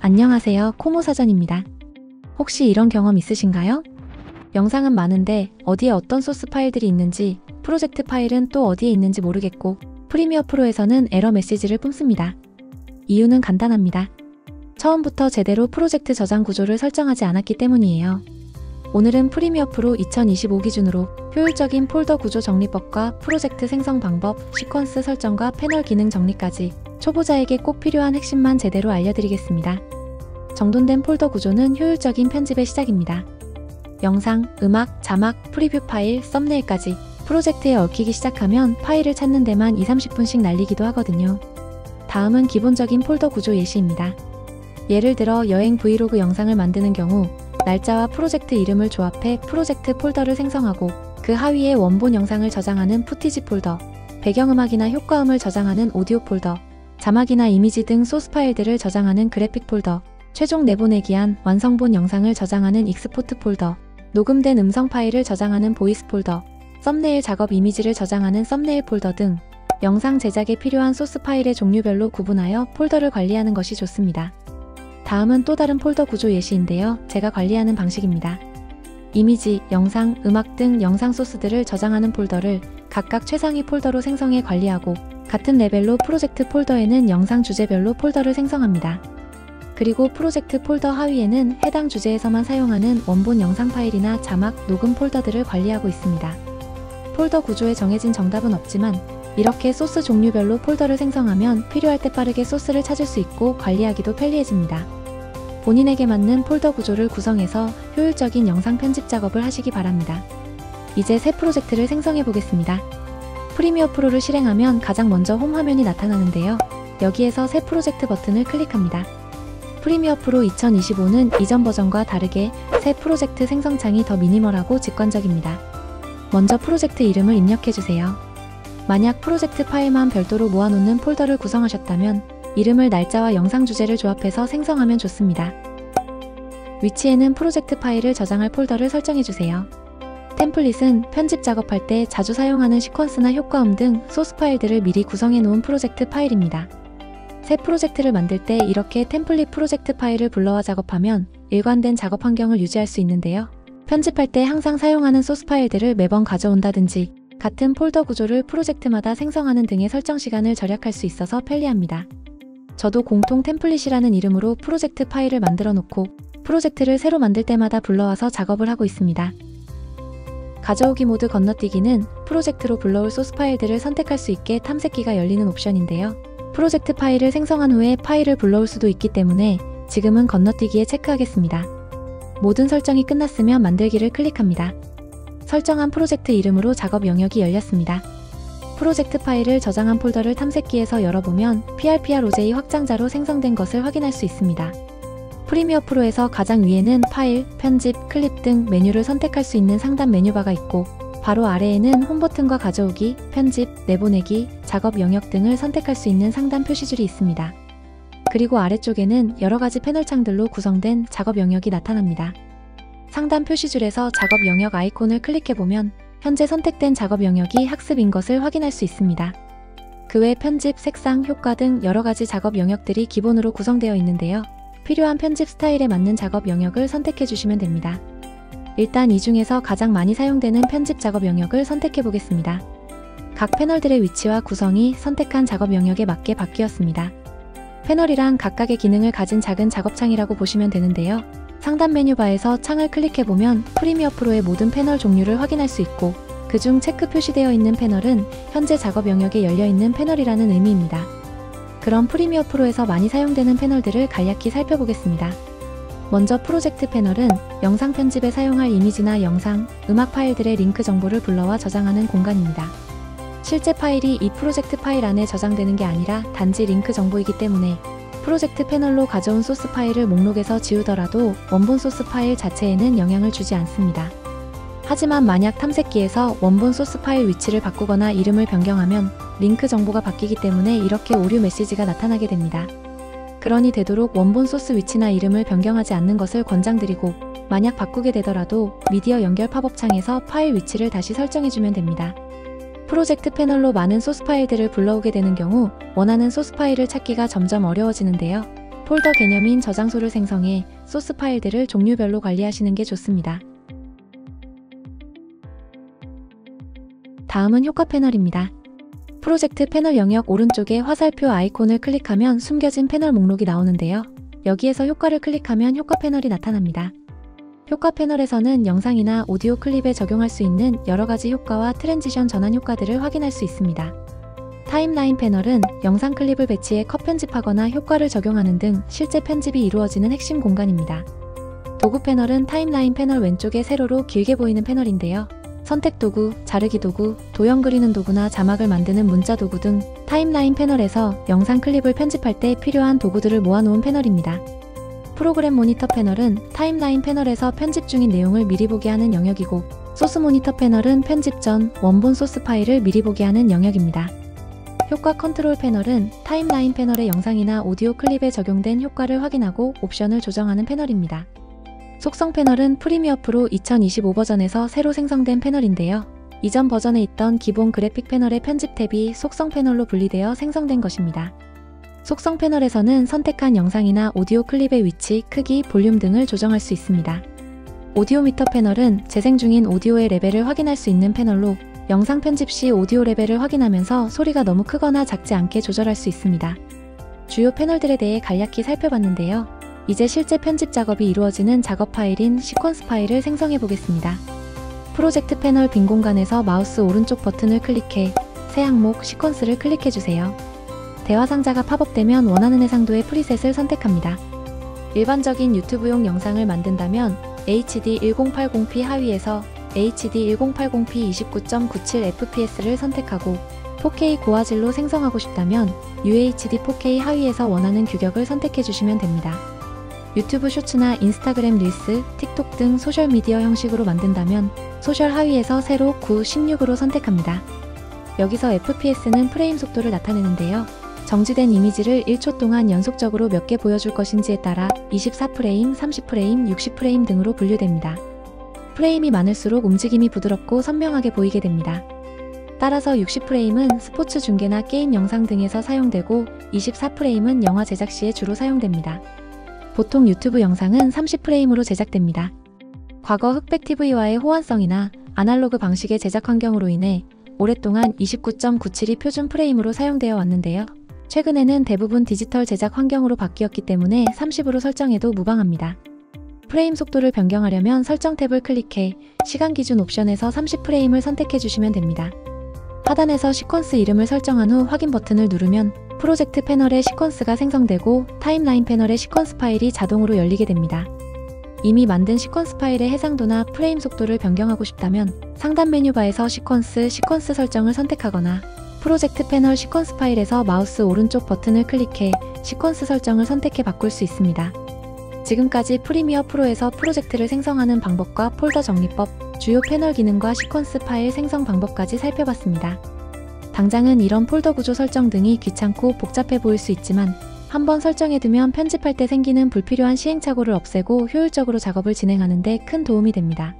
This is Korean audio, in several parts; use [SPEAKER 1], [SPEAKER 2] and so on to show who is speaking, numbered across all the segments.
[SPEAKER 1] 안녕하세요. 코모사전입니다. 혹시 이런 경험 있으신가요? 영상은 많은데 어디에 어떤 소스 파일들이 있는지, 프로젝트 파일은 또 어디에 있는지 모르겠고 프리미어 프로에서는 에러 메시지를 뿜습니다. 이유는 간단합니다. 처음부터 제대로 프로젝트 저장 구조를 설정하지 않았기 때문이에요. 오늘은 프리미어 프로 2025 기준으로 효율적인 폴더 구조 정리법과 프로젝트 생성 방법, 시퀀스 설정과 패널 기능 정리까지 초보자에게 꼭 필요한 핵심만 제대로 알려드리겠습니다. 정돈된 폴더 구조는 효율적인 편집의 시작입니다. 영상, 음악, 자막, 프리뷰 파일, 썸네일까지 프로젝트에 얽히기 시작하면 파일을 찾는 데만 2~30분씩 날리기도 하거든요. 다음은 기본적인 폴더 구조 예시입니다. 예를 들어 여행 브이로그 영상을 만드는 경우 날짜와 프로젝트 이름을 조합해 프로젝트 폴더를 생성하고 그 하위에 원본 영상을 저장하는 푸티지 폴더, 배경음악이나 효과음을 저장하는 오디오 폴더, 자막이나 이미지 등 소스 파일들을 저장하는 그래픽 폴더, 최종 내보내기한 완성본 영상을 저장하는 익스포트 폴더, 녹음된 음성 파일을 저장하는 보이스 폴더, 썸네일 작업 이미지를 저장하는 썸네일 폴더 등 영상 제작에 필요한 소스 파일의 종류별로 구분하여 폴더를 관리하는 것이 좋습니다. 다음은 또 다른 폴더 구조 예시인데요. 제가 관리하는 방식입니다. 이미지, 영상, 음악 등 영상 소스들을 저장하는 폴더를 각각 최상위 폴더로 생성해 관리하고 같은 레벨로 프로젝트 폴더에는 영상 주제별로 폴더를 생성합니다. 그리고 프로젝트 폴더 하위에는 해당 주제에서만 사용하는 원본 영상 파일이나 자막, 녹음 폴더들을 관리하고 있습니다. 폴더 구조에 정해진 정답은 없지만 이렇게 소스 종류별로 폴더를 생성하면 필요할 때 빠르게 소스를 찾을 수 있고 관리하기도 편리해집니다. 본인에게 맞는 폴더 구조를 구성해서 효율적인 영상 편집 작업을 하시기 바랍니다. 이제 새 프로젝트를 생성해 보겠습니다. 프리미어 프로를 실행하면 가장 먼저 홈 화면이 나타나는데요. 여기에서 새 프로젝트 버튼을 클릭합니다. 프리미어 프로 2025는 이전 버전과 다르게 새 프로젝트 생성창이 더 미니멀하고 직관적입니다. 먼저 프로젝트 이름을 입력해주세요. 만약 프로젝트 파일만 별도로 모아놓는 폴더를 구성하셨다면 이름을 날짜와 영상 주제를 조합해서 생성하면 좋습니다. 위치에는 프로젝트 파일을 저장할 폴더를 설정해주세요. 템플릿은 편집 작업할 때 자주 사용하는 시퀀스나 효과음 등 소스 파일들을 미리 구성해 놓은 프로젝트 파일입니다. 새 프로젝트를 만들 때 이렇게 템플릿 프로젝트 파일을 불러와 작업하면 일관된 작업 환경을 유지할 수 있는데요. 편집할 때 항상 사용하는 소스 파일들을 매번 가져온다든지 같은 폴더 구조를 프로젝트마다 생성하는 등의 설정 시간을 절약할 수 있어서 편리합니다. 저도 공통 템플릿이라는 이름으로 프로젝트 파일을 만들어 놓고 프로젝트를 새로 만들 때마다 불러와서 작업을 하고 있습니다. 가져오기 모드 건너뛰기는 프로젝트로 불러올 소스 파일들을 선택할 수 있게 탐색기가 열리는 옵션인데요. 프로젝트 파일을 생성한 후에 파일을 불러올 수도 있기 때문에 지금은 건너뛰기에 체크하겠습니다. 모든 설정이 끝났으면 만들기를 클릭합니다. 설정한 프로젝트 이름으로 작업 영역이 열렸습니다. 프로젝트 파일을 저장한 폴더를 탐색기에서 열어보면 PRPROJ 확장자로 생성된 것을 확인할 수 있습니다. 프리미어 프로에서 가장 위에는 파일, 편집, 클립 등 메뉴를 선택할 수 있는 상단 메뉴바가 있고 바로 아래에는 홈 버튼과 가져오기, 편집, 내보내기, 작업 영역 등을 선택할 수 있는 상단 표시줄이 있습니다. 그리고 아래쪽에는 여러가지 패널 창들로 구성된 작업 영역이 나타납니다. 상단 표시줄에서 작업 영역 아이콘을 클릭해보면 현재 선택된 작업 영역이 학습인 것을 확인할 수 있습니다. 그 외 편집, 색상, 효과 등 여러가지 작업 영역들이 기본으로 구성되어 있는데요. 필요한 편집 스타일에 맞는 작업 영역을 선택해 주시면 됩니다. 일단 이 중에서 가장 많이 사용되는 편집 작업 영역을 선택해 보겠습니다. 각 패널들의 위치와 구성이 선택한 작업 영역에 맞게 바뀌었습니다. 패널이란 각각의 기능을 가진 작은 작업창이라고 보시면 되는데요. 상단 메뉴바에서 창을 클릭해보면 프리미어 프로의 모든 패널 종류를 확인할 수 있고 그중 체크 표시되어 있는 패널은 현재 작업 영역에 열려있는 패널이라는 의미입니다. 그럼 프리미어 프로에서 많이 사용되는 패널들을 간략히 살펴보겠습니다. 먼저 프로젝트 패널은 영상 편집에 사용할 이미지나 영상, 음악 파일들의 링크 정보를 불러와 저장하는 공간입니다. 실제 파일이 이 프로젝트 파일 안에 저장되는 게 아니라 단지 링크 정보이기 때문에 프로젝트 패널로 가져온 소스 파일을 목록에서 지우더라도 원본 소스 파일 자체에는 영향을 주지 않습니다. 하지만 만약 탐색기에서 원본 소스 파일 위치를 바꾸거나 이름을 변경하면 링크 정보가 바뀌기 때문에 이렇게 오류 메시지가 나타나게 됩니다. 그러니 되도록 원본 소스 위치나 이름을 변경하지 않는 것을 권장드리고 만약 바꾸게 되더라도 미디어 연결 팝업 창에서 파일 위치를 다시 설정해주면 됩니다. 프로젝트 패널로 많은 소스 파일들을 불러오게 되는 경우 원하는 소스 파일을 찾기가 점점 어려워지는데요. 폴더 개념인 저장소를 생성해 소스 파일들을 종류별로 관리하시는 게 좋습니다. 다음은 효과 패널입니다. 프로젝트 패널 영역 오른쪽에 화살표 아이콘을 클릭하면 숨겨진 패널 목록이 나오는데요. 여기에서 효과를 클릭하면 효과 패널이 나타납니다. 효과 패널에서는 영상이나 오디오 클립에 적용할 수 있는 여러가지 효과와 트랜지션 전환 효과들을 확인할 수 있습니다. 타임라인 패널은 영상 클립을 배치해 컷 편집하거나 효과를 적용하는 등 실제 편집이 이루어지는 핵심 공간입니다. 도구 패널은 타임라인 패널 왼쪽에 세로로 길게 보이는 패널인데요. 선택 도구, 자르기 도구, 도형 그리는 도구나 자막을 만드는 문자 도구 등 타임라인 패널에서 영상 클립을 편집할 때 필요한 도구들을 모아놓은 패널입니다. 프로그램 모니터 패널은 타임라인 패널에서 편집 중인 내용을 미리 보게 하는 영역이고, 소스 모니터 패널은 편집 전 원본 소스 파일을 미리 보게 하는 영역입니다. 효과 컨트롤 패널은 타임라인 패널의 영상이나 오디오 클립에 적용된 효과를 확인하고 옵션을 조정하는 패널입니다. 속성 패널은 프리미어 프로 2025 버전에서 새로 생성된 패널인데요. 이전 버전에 있던 기본 그래픽 패널의 편집 탭이 속성 패널로 분리되어 생성된 것입니다. 속성 패널에서는 선택한 영상이나 오디오 클립의 위치, 크기, 볼륨 등을 조정할 수 있습니다. 오디오 미터 패널은 재생 중인 오디오의 레벨을 확인할 수 있는 패널로 영상 편집 시 오디오 레벨을 확인하면서 소리가 너무 크거나 작지 않게 조절할 수 있습니다. 주요 패널들에 대해 간략히 살펴봤는데요. 이제 실제 편집 작업이 이루어지는 작업 파일인 시퀀스 파일을 생성해 보겠습니다. 프로젝트 패널 빈 공간에서 마우스 오른쪽 버튼을 클릭해 새 항목 시퀀스를 클릭해 주세요. 대화 상자가 팝업되면 원하는 해상도의 프리셋을 선택합니다. 일반적인 유튜브용 영상을 만든다면 HD 1080p 하위에서 HD 1080p 29.97fps를 선택하고 4K 고화질로 생성하고 싶다면 UHD 4K 하위에서 원하는 규격을 선택해 주시면 됩니다. 유튜브 쇼츠나 인스타그램 릴스, 틱톡 등 소셜미디어 형식으로 만든다면 소셜 하위에서 세로 9, 16으로 선택합니다. 여기서 FPS는 프레임 속도를 나타내는데요. 정지된 이미지를 1초 동안 연속적으로 몇 개 보여줄 것인지에 따라 24프레임, 30프레임, 60프레임 등으로 분류됩니다. 프레임이 많을수록 움직임이 부드럽고 선명하게 보이게 됩니다. 따라서 60프레임은 스포츠 중계나 게임 영상 등에서 사용되고 24프레임은 영화 제작 시에 주로 사용됩니다. 보통 유튜브 영상은 30프레임으로 제작됩니다. 과거 흑백 TV와의 호환성이나 아날로그 방식의 제작 환경으로 인해 오랫동안 29.97이 표준 프레임으로 사용되어 왔는데요. 최근에는 대부분 디지털 제작 환경으로 바뀌었기 때문에 30으로 설정해도 무방합니다. 프레임 속도를 변경하려면 설정 탭을 클릭해 시간 기준 옵션에서 30프레임을 선택해 주시면 됩니다. 하단에서 시퀀스 이름을 설정한 후 확인 버튼을 누르면 프로젝트 패널의 시퀀스가 생성되고 타임라인 패널의 시퀀스 파일이 자동으로 열리게 됩니다. 이미 만든 시퀀스 파일의 해상도나 프레임 속도를 변경하고 싶다면 상단 메뉴바에서 시퀀스 설정을 선택하거나 프로젝트 패널 시퀀스 파일에서 마우스 오른쪽 버튼을 클릭해 시퀀스 설정을 선택해 바꿀 수 있습니다. 지금까지 프리미어 프로에서 프로젝트를 생성하는 방법과 폴더 정리법, 주요 패널 기능과 시퀀스 파일 생성 방법까지 살펴봤습니다. 당장은 이런 폴더 구조 설정 등이 귀찮고 복잡해 보일 수 있지만 한번 설정해두면 편집할 때 생기는 불필요한 시행착오를 없애고 효율적으로 작업을 진행하는 데 큰 도움이 됩니다.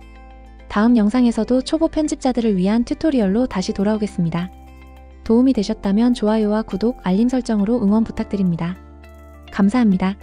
[SPEAKER 1] 다음 영상에서도 초보 편집자들을 위한 튜토리얼로 다시 돌아오겠습니다. 도움이 되셨다면 좋아요와 구독, 알림 설정으로 응원 부탁드립니다. 감사합니다.